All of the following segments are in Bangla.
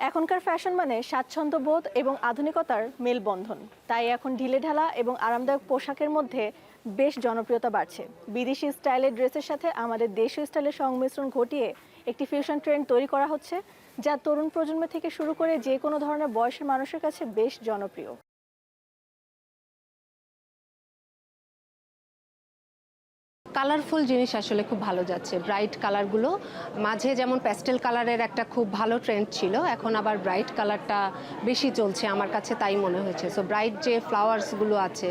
এখনকার ফ্যাশন মানে স্বাচ্ছন্দ্যবোধ এবং আধুনিকতার মেলবন্ধন। তাই এখন ঢিলেঢালা এবং আরামদায়ক পোশাকের মধ্যে বেশ জনপ্রিয়তা বাড়ছে। বিদেশি স্টাইলের ড্রেসের সাথে আমাদের দেশীয় স্টাইলের সংমিশ্রণ ঘটিয়ে একটি ফিউশন ট্রেন্ড তৈরি করা হচ্ছে, যা তরুণ প্রজন্ম থেকে শুরু করে যে কোনো ধরনের বয়সের মানুষের কাছে বেশ জনপ্রিয়। কালারফুল জিনিস আসলে খুব ভালো যাচ্ছে। ব্রাইট কালারগুলো, মাঝে যেমন প্যাস্টেল কালারের একটা খুব ভালো ট্রেন্ড ছিল, এখন আবার ব্রাইট কালারটা বেশি চলছে, আমার কাছে তাই মনে হয়েছে। সো ব্রাইট যে ফ্লাওয়ার্সগুলো আছে,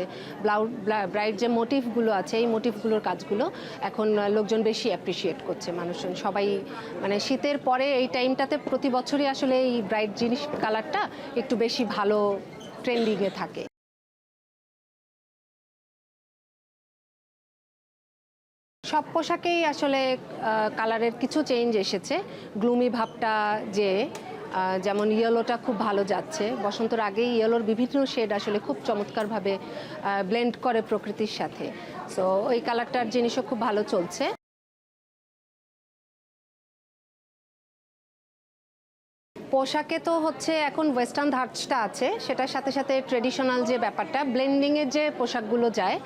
ব্রাইট যে মোটিভগুলো আছে, এই মোটিভগুলোর কাজগুলো এখন লোকজন বেশি অ্যাপ্রিসিয়েট করছে। মানুষজন সবাই মানে শীতের পরে এই টাইমটাতে প্রতি বছরই আসলে এই ব্রাইট জিনিস কালারটা একটু বেশি ভালো ট্রেন্ডিংয়ে থাকে। সব পোশাকেই আসলে কালারের কিছু চেঞ্জ এসেছে। গ্লুমি ভাবটা যে যেমন ইয়েলোটা খুব ভালো যাচ্ছে, বসন্তর আগেই ইয়েলোর বিভিন্ন শেড আসলে খুব চমৎকারভাবে ব্লেন্ড করে প্রকৃতির সাথে। সো ওই কালারটার জিনিসও খুব ভালো চলছে। পোশাকে তো হচ্ছে এখন ওয়েস্টার্ন ধাঁচটা আছে, সেটার সাথে সাথে ট্রেডিশনাল যে ব্যাপারটা, ব্লেন্ডিংয়ের যে পোশাকগুলো যায়,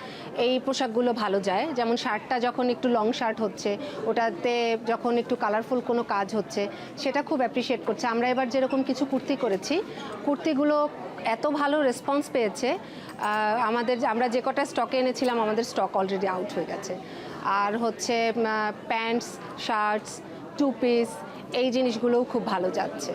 এই পোশাকগুলো ভালো যায়। যেমন শার্টটা যখন একটু লং শার্ট হচ্ছে, ওটাতে যখন একটু কালারফুল কোনো কাজ হচ্ছে, সেটা খুব অ্যাপ্রিসিয়েট করছে। আমরা এবার যেরকম কিছু কুর্তি করেছি, কুর্তিগুলো এত ভালো রেসপন্স পেয়েছে, আমরা যে কটা স্টকে এনেছিলাম আমাদের স্টক অলরেডি আউট হয়ে গেছে। আর হচ্ছে প্যান্টস, শার্টস, টু পিস, এই জিনিসগুলোও খুব ভালো যাচ্ছে।